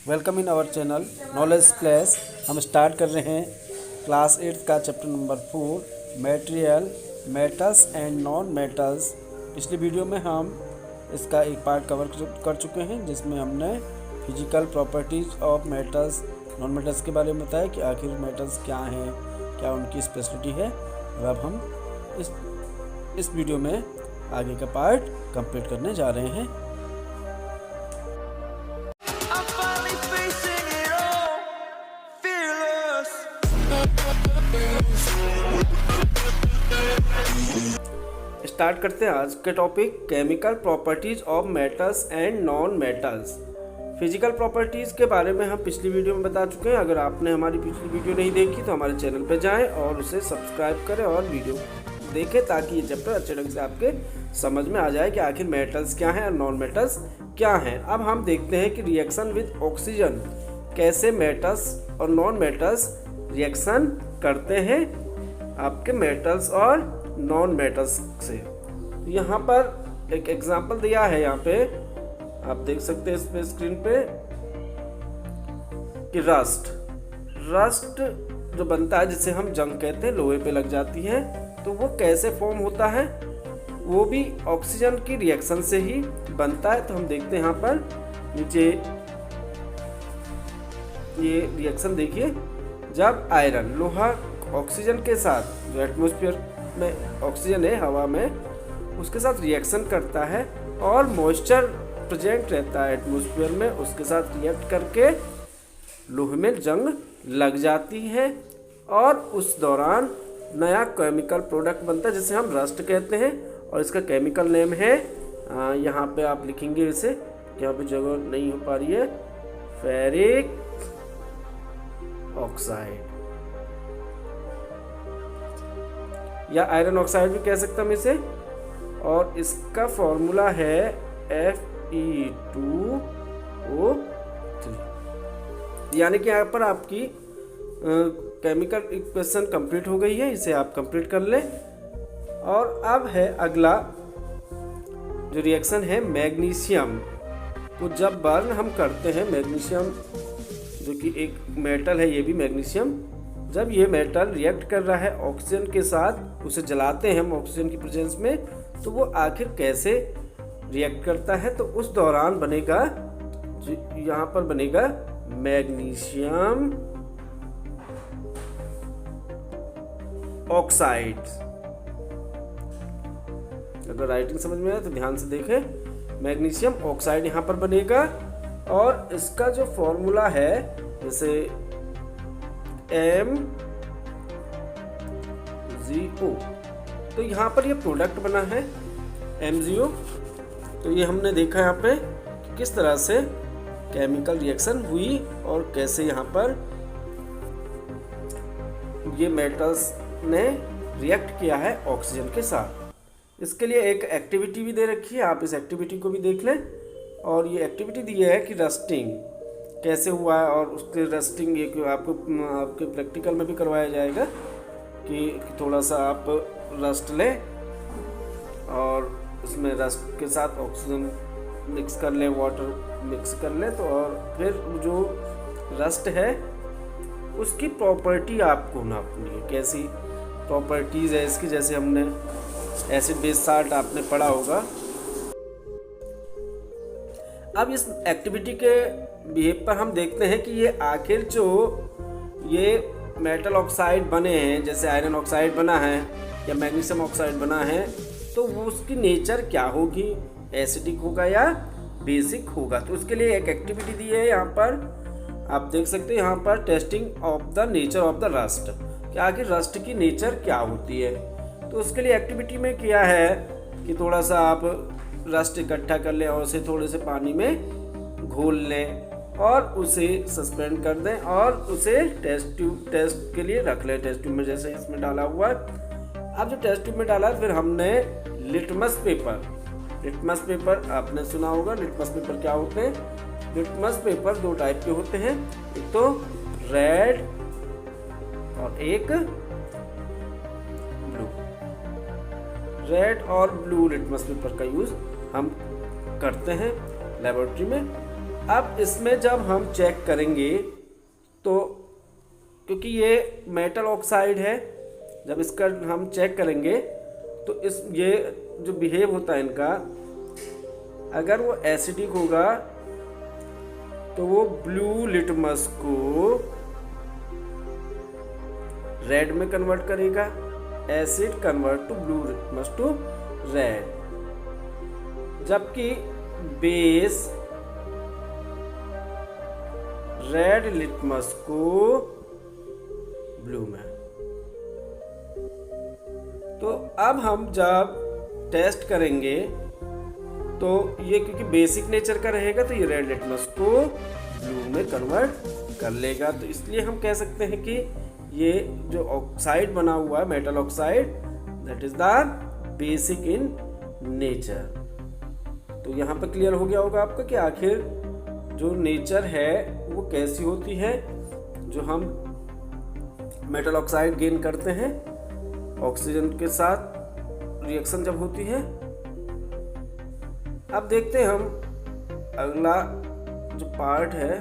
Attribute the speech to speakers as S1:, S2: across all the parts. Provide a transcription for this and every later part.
S1: Welcome in our channel knowledge plus. हम start कर रहे हैं क्लास 8 का chapter number 4 material, metals and non metals. पिछली वीडियो में हम इसका एक पार्ट कवर कर चुके हैं जिसमें हमने physical properties of metals, non metals के बारे में बताया कि आखिर मेटल्स क्या हैं, क्या उनकी स्पेशलिटी है। और अब हम इस वीडियो में आगे का पार्ट कंप्लीट करने जा रहे हैं। स्टार्ट करते हैं आज के topic chemical properties of metals and non metals. Physical properties के बारे में हम पिछली वीडियो में बता चुके हैं। अगर आपने हमारी पिछली वीडियो नहीं देखी तो हमारे चैनल पर जाएं और उसे सब्सक्राइब करें और वीडियो देखें ताकि ये चैप्टर अच्छे ढंग से आपके समझ में आ जाए कि आखिर मेटल्स क्या हैं और नॉन मेटल्स क्या हैं। अब हम देखते हैं कि रिएक्शन विद ऑक्सीजन कैसे मेटल्स और नॉन मेटल्स रिएक्शन करते हैं आपके मेटल्स और नॉन मेटल्स से। यहाँ पर एक एग्जांपल दिया है, यहाँ पे आप देख सकते हैं इस पे स्क्रीन पे कि रस्ट जो बनता है जिसे हम जंग कहते हैं, लोहे पे लग जाती है, तो वो कैसे फॉर्म होता है, वो भी ऑक्सीजन की रिएक्शन से ही बनता है। तो हम देखते हैं यहाँ पर नीचे ये रिएक्शन देखिए। जब आयरन लोहा ऑक्सीजन के साथ, जो एटमॉस्फेयर में ऑक्सीजन है हवा में, उसके साथ रिएक्शन करता है और मॉइस्चर प्रेजेंट रहता है एटमॉस्फेयर में, उसके साथ रिएक्ट करके लोहे में जंग लग जाती है और उस दौरान नया केमिकल प्रोडक्ट बनता है जिसे हम रस्ट कहते हैं। और इसका केमिकल नेम है, यहाँ पे आप लिखेंगे इसे, यहाँ पे जगह नहीं हो पा रही है, फेरिक ऑक्साइड या आयरन ऑक्साइड भी कह सकते हम इसे। और इसका फॉर्मूला है Fe2O3। यानी कि यहाँ पर आपकी केमिकल इक्वेशन कंप्लीट हो गई है, इसे आप कंप्लीट कर लें। और अब है अगला जो रिएक्शन है मैग्नीशियम को जब बर्न हम करते हैं, मैग्नीशियम जो कि एक मेटल है, ये भी मैग्नीशियम, जब ये मेटल रिएक्ट कर रहा है ऑक्सीजन के साथ, उसे जलाते हैं हम ऑक्सीजन की प्रेजेंस में, तो वो आखिर कैसे रिएक्ट करता है, तो उस दौरान बनेगा, यहाँ पर बनेगा मैग्नीशियम ऑक्साइड। अगर राइटिंग समझ में आए तो ध्यान से देखें, मैग्नीशियम ऑक्साइड यहाँ पर बनेगा। और इसका जो फॉर्मूला है जैसे MgO, तो यहाँ पर ये प्रोडक्ट बना है MgO। तो ये हमने देखा यहाँ पे कि किस तरह से केमिकल रिएक्शन हुई और कैसे यहाँ पर ये मेटल्स ने रिएक्ट किया है ऑक्सीजन के साथ। इसके लिए एक एक्टिविटी भी दे रखी है, आप इस एक्टिविटी को भी देख लें। और ये एक्टिविटी दी है कि रस्टिंग कैसे हुआ है, और उसके रस्टिंग ये आपको आपके प्रैक्टिकल में भी करवाया जाएगा कि थोड़ा सा आप रस्ट लें और उसमें रस्ट के साथ ऑक्सीजन मिक्स कर लें, वाटर मिक्स कर लें, तो और फिर जो रस्ट है उसकी प्रॉपर्टी आपको नापनी है। कैसी प्रॉपर्टीज़ है इसकी, जैसे हमने एसिड बेस साल्ट आपने पढ़ा होगा। अब इस एक्टिविटी के बिहेव पर हम देखते हैं कि ये आखिर जो ये मेटल ऑक्साइड बने हैं, जैसे आयरन ऑक्साइड बना है या मैग्नीशियम ऑक्साइड बना है, तो वो उसकी नेचर क्या होगी, एसिडिक होगा या बेसिक होगा। तो उसके लिए एक एक्टिविटी दी है यहाँ पर, आप देख सकते हैं यहाँ पर testing of the nature of the rust, कि आखिर रस्ट की नेचर क्या होती है। तो उसके लिए एक्टिविटी में किया है कि थोड़ा सा आप रस्ट इकट्ठा कर लें और उसे थोड़े से पानी में घोल लें और उसे सस्पेंड कर दें और उसे टेस्ट के लिए रख लें टेस्ट ट्यूब में, जैसे इसमें डाला हुआ है। अब जो टेस्ट ट्यूब में डाला फिर हमने लिटमस पेपर आपने सुना होगा। लिटमस पेपर क्या होते हैं? लिटमस पेपर दो टाइप के होते हैं, एक तो रेड और एक ब्लू। रेड और ब्लू लिटमस पेपर का यूज़ हम करते हैं लेबोरेटरी में। अब इसमें जब हम चेक करेंगे तो क्योंकि ये मेटल ऑक्साइड है, जब इसका हम चेक करेंगे तो इस ये जो बिहेव होता है इनका, अगर वो एसिडिक होगा तो वो ब्लू लिटमस को रेड में कन्वर्ट करेगा, acid convert to blue litmus to red, जबकि बेस रेड लिटमस को ब्लू में। तो अब हम जब टेस्ट करेंगे तो ये क्योंकि बेसिक नेचर का रहेगा तो ये रेड लिटमस को ब्लू में कन्वर्ट कर लेगा। तो इसलिए हम कह सकते हैं कि ये जो ऑक्साइड बना हुआ है metal oxide, that is the basic in nature. तो यहाँ पर क्लियर हो गया होगा आपका कि आखिर जो नेचर है वो कैसी होती है, जो हम मेटल ऑक्साइड गेन करते हैं ऑक्सीजन के साथ रिएक्शन जब होती है। अब देखते हैं हम अगला जो पार्ट है।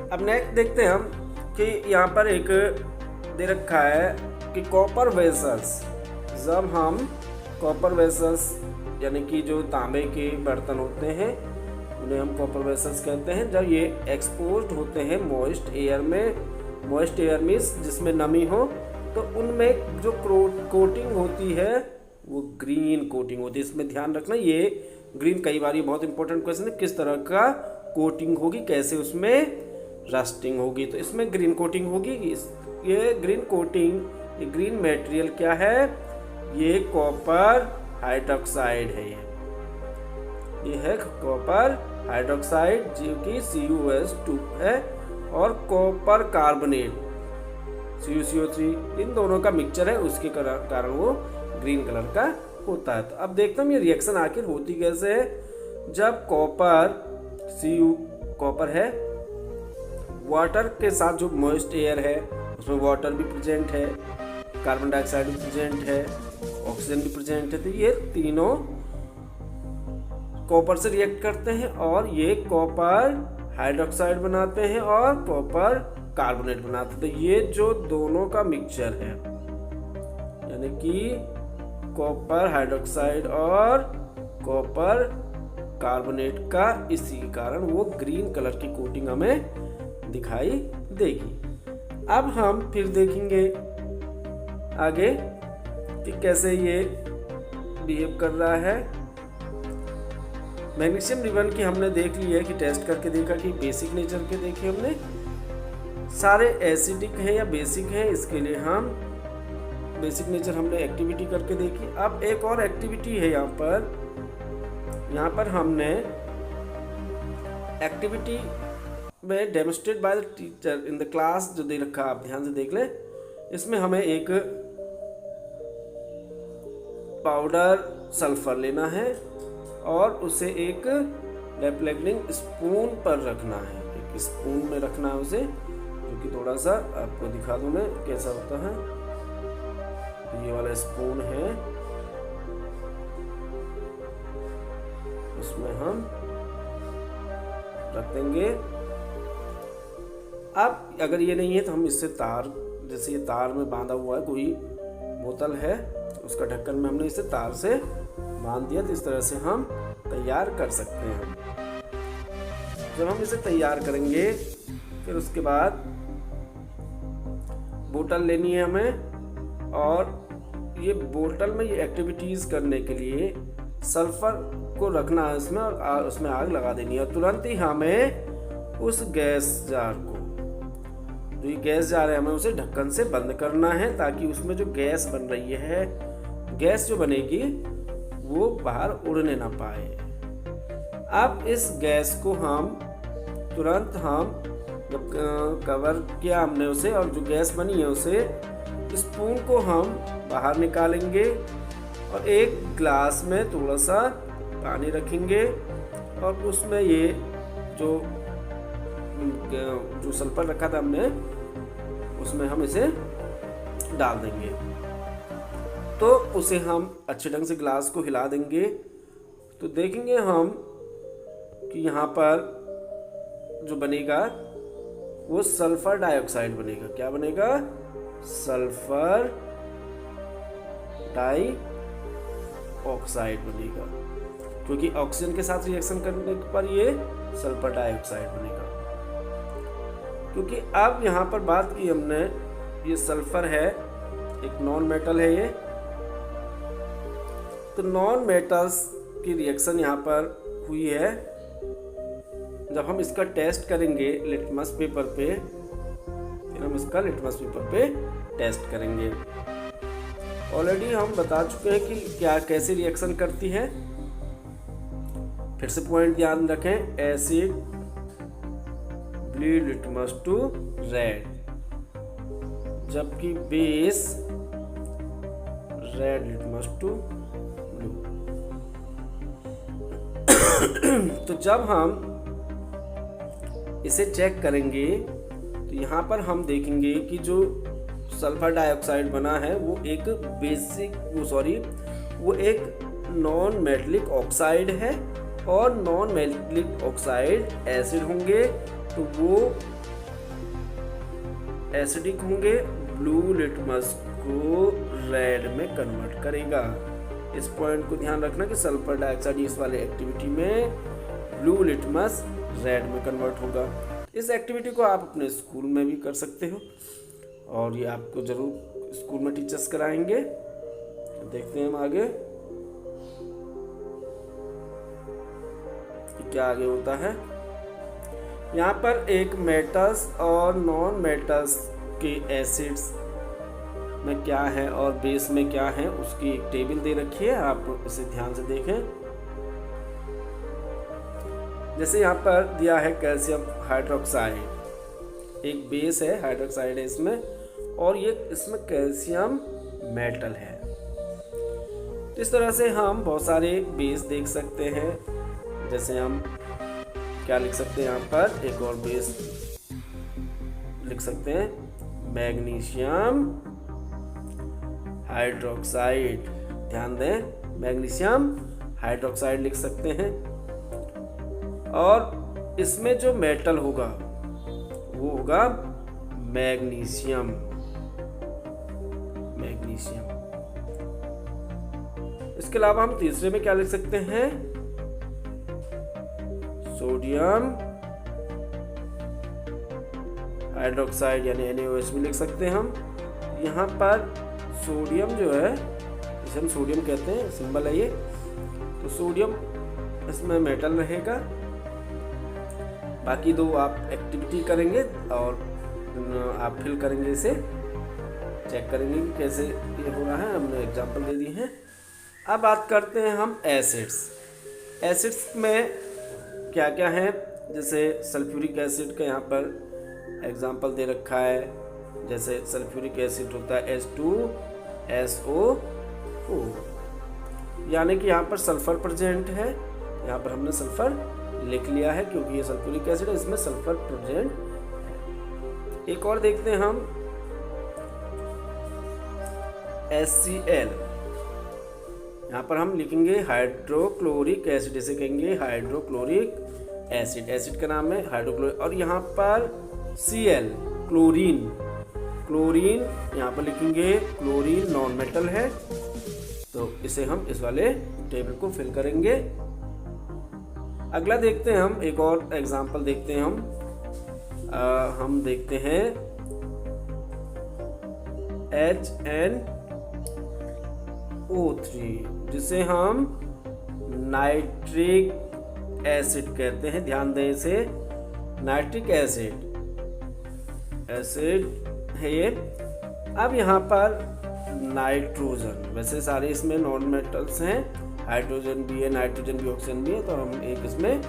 S1: अब नेक्स्ट देखते हैं हम कि यहाँ पर एक दे रखा है कि कॉपर वेसल्स, जब हम कॉपर वेसल्स यानी कि जो तांबे के बर्तन होते हैं उन्हें हम कॉपर वेसल्स कहते हैं, जब ये एक्सपोज्ड होते हैं मॉइस्ट एयर में, मॉइस्ट एयर मीन्स जिसमें नमी हो, तो उनमें जो कोटिंग होती है वो ग्रीन कोटिंग होती है। इसमें ध्यान रखना, ये ग्रीन कई बार ये बहुत इंपॉर्टेंट क्वेश्चन है, किस तरह का कोटिंग होगी, कैसे उसमें रस्टिंग होगी। तो इसमें ग्रीन कोटिंग होगी। ये ग्रीन कोटिंग, ये ग्रीन मटेरियल क्या है, ये कॉपर हाइड्रोक्साइड है। ये है कॉपर हाइड्रोक्साइड जो कि CuS2 है, और कॉपर कार्बोनेट CuCO3, इन दोनों का मिक्सचर है, उसके कारण वो ग्रीन कलर का होता है। तो अब देखते हैं ये रिएक्शन आखिर होती कैसे है। जब कॉपर है वाटर के साथ, जो मॉइस्ट एयर है उसमें वाटर भी प्रेजेंट है, कार्बन डाइऑक्साइड भी प्रेजेंट है, ऑक्सीजन भी प्रेजेंट है, तो ये तीनों कॉपर से रिएक्ट करते हैं और ये कॉपर हाइड्रोक्साइड बनाते हैं और कॉपर कार्बोनेट बनाते हैं। तो ये जो दोनों का मिक्सचर है, यानी कि कॉपर हाइड्रोक्साइड और कॉपर कार्बोनेट का, इसी कारण वो ग्रीन कलर की कोटिंग हमें दिखाई देगी। अब हम फिर देखेंगे आगे कि कैसे ये बिहेव कर रहा है। मैग्नीशियम रिबन की हमने देख ली है कि टेस्ट करके देखा कि बेसिक नेचर के देखे हमने, सारे एसिडिक है या बेसिक है, इसके लिए हम बेसिक नेचर हमने एक्टिविटी करके देखी। अब एक और एक्टिविटी है यहाँ पर हमने एक्टिविटी में demonstrate by the teacher in the class जो दे रखा, आप ध्यान से देख लें। इसमें हमें एक पाउडर सल्फर लेना है और उसे एक लेपलेगनिंग स्पून पर रखना है, एक स्पून में रखना है उसे, जो कि थोड़ा सा आपको दिखा दूं मैं कैसा होता है। ये वाला स्पून है, उसमें हम रख देंगे। अब अगर ये नहीं है तो हम इससे तार, जैसे ये तार में बांधा हुआ है कोई बोतल है, उसका ढक्कन में हमने इसे तार से बांध दिया, तो इस तरह से हम तैयार कर सकते हैं। जब हम इसे तैयार करेंगे फिर उसके बाद बोतल लेनी है हमें, और ये बोतल में ये एक्टिविटीज़ करने के लिए सल्फर को रखना है इसमें, और उसमें आग लगा देनी है। और तुरंत ही हमें उस गैस जार को, जो ये गैस जार है, हमें उसे ढक्कन से बंद करना है, ताकि उसमें जो गैस बन रही है, गैस जो बनेगी वो बाहर उड़ने ना पाए। अब इस गैस को हम तुरंत, हम जब कवर किया हमने उसे और जो गैस बनी है उसे, स्पून को हम बाहर निकालेंगे और एक ग्लास में थोड़ा सा पानी रखेंगे और उसमें ये जो सल्फर रखा था हमने, उसमें हम इसे डाल देंगे। तो उसे हम अच्छे ढंग से ग्लास को हिला देंगे, तो देखेंगे हम कि यहाँ पर जो बनेगा वो सल्फर डाइऑक्साइड बनेगा। क्या बनेगा? सल्फर डाइऑक्साइड बनेगा, क्योंकि ऑक्सीजन के साथ रिएक्शन करने पर ये सल्फर डाइऑक्साइड बनेगा। क्योंकि अब यहाँ पर बात की हमने, ये सल्फर है, एक नॉन मेटल है ये, तो नॉन मेटल्स की रिएक्शन यहाँ पर हुई है। जब हम इसका टेस्ट करेंगे लिटमस पेपर पे, फिर हम इसका लिटमस पेपर पे टेस्ट करेंगे। ऑलरेडी हम बता चुके हैं कि क्या कैसे रिएक्शन करती है। फिर से पॉइंट ध्यान रखें, acid blue litmus to red, जबकि base red litmus to blue. तो जब हम इसे चेक करेंगे तो यहाँ पर हम देखेंगे कि जो सल्फर डाइऑक्साइड बना है वो एक वो एक नॉन मेटलिक ऑक्साइड है, और नॉन मेटलिक ऑक्साइड एसिड होंगे तो वो एसिडिक होंगे, ब्लू लिटमस को रेड में कन्वर्ट करेगा। इस पॉइंट को ध्यान रखना कि सल्फर डाइऑक्साइड इस वाले एक्टिविटी में ब्लू लिटमस रेड में कन्वर्ट होगा। इस एक्टिविटी को आप अपने स्कूल में भी कर सकते हो, और ये आपको जरूर स्कूल में टीचर्स कराएंगे। देखते हैं हम आगे कि क्या आगे होता है। यहाँ पर एक मेटल्स और नॉन मेटल्स के एसिड्स में क्या है और बेस में क्या है उसकी एक टेबल दे रखी है, आप इसे ध्यान से देखें। जैसे यहाँ पर दिया है कैल्शियम हाइड्रोक्साइड, एक बेस है, हाइड्रोक्साइड है इसमें, और ये इसमें कैल्शियम मेटल है। तो इस तरह से हम बहुत सारे बेस देख सकते हैं। जैसे हम क्या लिख सकते हैं, यहाँ पर एक और बेस लिख सकते हैं, मैग्नीशियम हाइड्रोक्साइड। ध्यान दें, मैग्नीशियम हाइड्रोक्साइड लिख सकते हैं। और इसमें जो मेटल होगा वो होगा मैग्नीशियम। इसके अलावा हम तीसरे में क्या लिख सकते हैं, सोडियम हाइड्रोक्साइड यानी NaOH भी लिख सकते हैं हम। यहाँ पर सोडियम जो है, जिसे हम सोडियम कहते हैं, सिंबल है ये, तो सोडियम इसमें मेटल रहेगा। बाकी दो आप एक्टिविटी करेंगे और आप फिल करेंगे, इसे चेक करेंगे कि कैसे ये हो रहा है। हमने एग्जांपल दे दी है। अब बात करते हैं हम एसिड्स। एसिड्स में क्या क्या है, जैसे सल्फ्यूरिक एसिड का यहाँ पर एग्जांपल दे रखा है। जैसे सल्फ्यूरिक एसिड होता है H2SO4, यानी कि यहाँ पर सल्फर प्रेजेंट है। यहाँ पर हमने सल्फर लिख लिया है क्योंकि ये सल्फ्यूरिक एसिड है, इसमें सल्फर प्रेजेंट है। एक और देखते हैं हम, HCl, यहाँ पर हम लिखेंगे हाइड्रोक्लोरिक एसिड, इसे कहेंगे हाइड्रोक्लोरिक एसिड। एसिड का नाम है हाइड्रोक्लोरिक। और यहाँ पर Cl, क्लोरीन यहाँ पर लिखेंगे, क्लोरीन नॉन मेटल है, तो इसे हम इस वाले टेबल को फिल करेंगे। अगला देखते हैं हम, एक और एग्जांपल देखते हैं हम देखते हैं HNO3, जिसे हम नाइट्रिक एसिड कहते हैं। ध्यान दें, इसे नाइट्रिक एसिड है ये। अब यहाँ पर नाइट्रोजन, वैसे सारे इसमें नॉन मेटल्स हैं, हाइड्रोजन भी है, नाइट्रोजन भी, ऑक्सीजन भी है, तो हम एक इसमें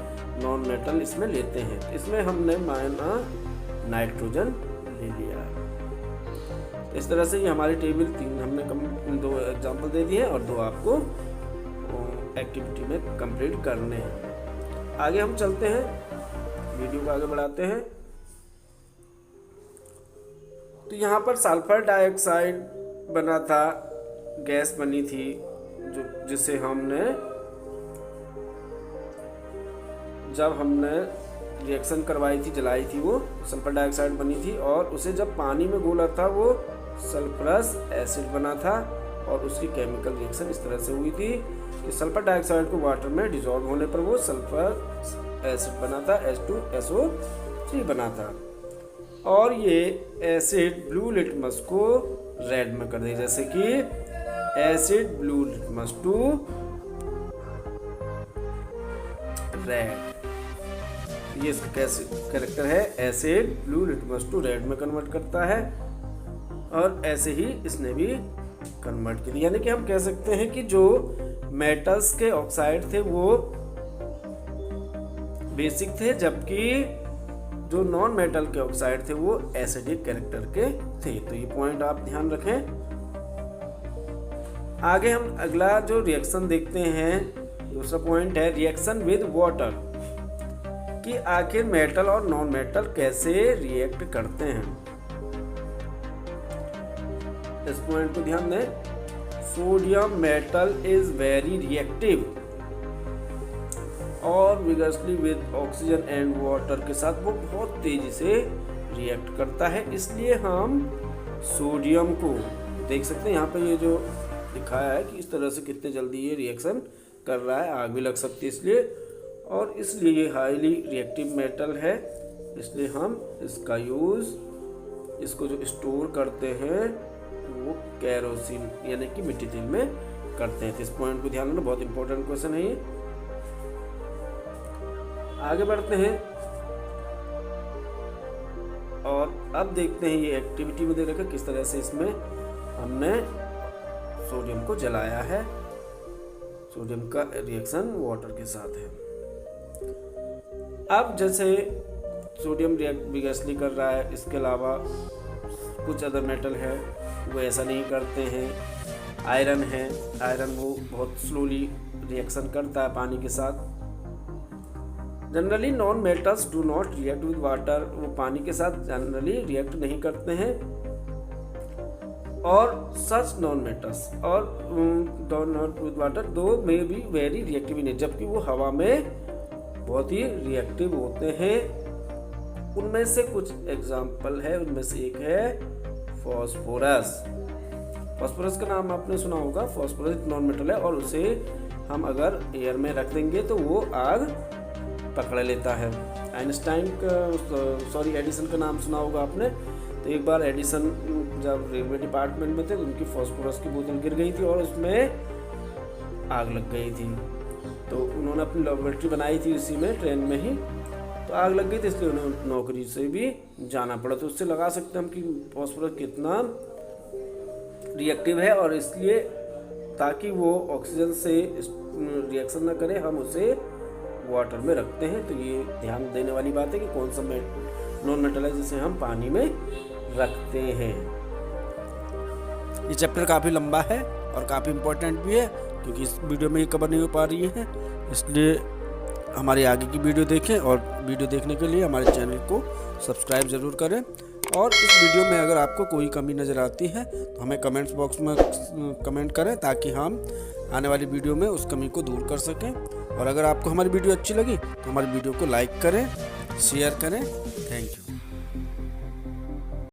S1: नॉन मेटल इसमें लेते हैं। इसमें हमने माना नाइट्रोजन ले लिया। इस तरह से ये हमारी टेबल 3 हमने 2 एग्जांपल दे दिए और 2 आपको एक्टिविटी में कंप्लीट करने हैं। आगे हम चलते हैं, वीडियो को आगे बढ़ाते हैं। तो यहाँ पर सल्फर डाइऑक्साइड बना था, गैस बनी थी, जिसे हमने जब हमने रिएक्शन करवाई थी, जलाई थी, वो सल्फर डाइऑक्साइड बनी थी और उसे जब पानी में घोला था वो सल्फरस एसिड बना था और उसकी केमिकल रिएक्शन इस तरह से हुई थी कि सल्फर डाइऑक्साइड को वाटर में डिसॉल्व होने पर वो सल्फर एसिड बना था, H2SO3 बना था। और ये एसिड ब्लू लिटमस को रेड में कर दे, जैसे कि acid blue litmus to red. ये इसका कैसे कैरेक्टर है, acid blue litmus to red में कन्वर्ट करता है और ऐसे ही इसने भी कन्वर्ट किया। यानी कि हम कह सकते हैं कि जो मेटल्स के ऑक्साइड थे वो बेसिक थे, जबकि जो नॉन मेटल के ऑक्साइड थे वो एसिडिक कैरेक्टर के थे। तो ये पॉइंट आप ध्यान रखें। आगे हम अगला जो रिएक्शन देखते हैं, दूसरा पॉइंट है रिएक्शन विद वाटर, कि आखिर मेटल और नॉन मेटल कैसे रिएक्ट करते हैं। इस पॉइंट को ध्यान दें। Sodium metal is very reactive और विगसली विद ऑक्सीजन एंड वाटर के साथ वो बहुत तेजी से रिएक्ट करता है। इसलिए हम सोडियम को देख सकते हैं, यहाँ पे ये जो दिखाया है कि इस तरह से कितने जल्दी ये रिएक्शन कर रहा है, आग भी लग सकती है इसलिए, और इसलिए ये हाईली रिएक्टिव मेटल है। इसलिए हम इसका यूज़, इसको जो स्टोर करते हैं वो केरोसिन यानी कि मिट्टी तेल में करते हैं। तो इस पॉइंट को ध्यान रखना, बहुत इंपॉर्टेंट क्वेश्चन है ये। आगे बढ़ते हैं और अब देखते हैं ये एक्टिविटी में देख रखा किस तरह से इसमें हमने सोडियम को जलाया है। सोडियम का रिएक्शन वाटर के साथ है। अब जैसे सोडियम रिएक्ट विगसली कर रहा है, इसके अलावा कुछ अदर मेटल है वो ऐसा नहीं करते हैं। आयरन है, आयरन वो बहुत स्लोली रिएक्शन करता है पानी के साथ। Generally non metals do not react with water, वो पानी के साथ जनरली रिएक्ट नहीं करते हैं। और सच नॉन मेटल्स और नॉट विद वाटर दो में भी वेरी रिएक्टिव नहीं, जबकि वो हवा में बहुत ही रिएक्टिव होते हैं। उनमें से कुछ एग्जाम्पल है, उनमें से एक है फॉस्फोरस। फॉस्फोरस का नाम आपने सुना होगा। फॉस्फोरस नॉन मेटल है और उसे हम अगर एयर में रख देंगे तो वो आग पकड़ लेता है। आइंस्टाइन का एडिसन का नाम सुना होगा आपने। तो एक बार एडिसन जब रेलवे डिपार्टमेंट में थे तो उनकी फॉस्फोरस की बोतल गिर गई थी और उसमें आग लग गई थी। तो उन्होंने अपनी लेबोरेटरी बनाई थी उसी में, ट्रेन में ही, तो आग लग गई थी, इसलिए उन्हें नौकरी से भी जाना पड़ा। तो उससे लगा सकते हैं हम कि फॉस्फोरस कितना रिएक्टिव है, और इसलिए ताकि वो ऑक्सीजन से रिएक्शन ना करे हम उसे वाटर में रखते हैं। तो ये ध्यान देने वाली बात है कि कौन सा नॉन मेटल है जिसे हम पानी में रखते हैं। ये चैप्टर काफ़ी लंबा है और काफ़ी इम्पोर्टेंट भी है, क्योंकि इस वीडियो में ये कवर नहीं हो पा रही है। इसलिए हमारी आगे की वीडियो देखें, और वीडियो देखने के लिए हमारे चैनल को सब्सक्राइब ज़रूर करें। और इस वीडियो में अगर आपको कोई कमी नज़र आती है तो हमें कमेंट्स बॉक्स में कमेंट करें, ताकि हम आने वाली वीडियो में उस कमी को दूर कर सकें। और अगर आपको हमारी वीडियो अच्छी लगी तो हमारी वीडियो को लाइक करें, शेयर करें। Thank you.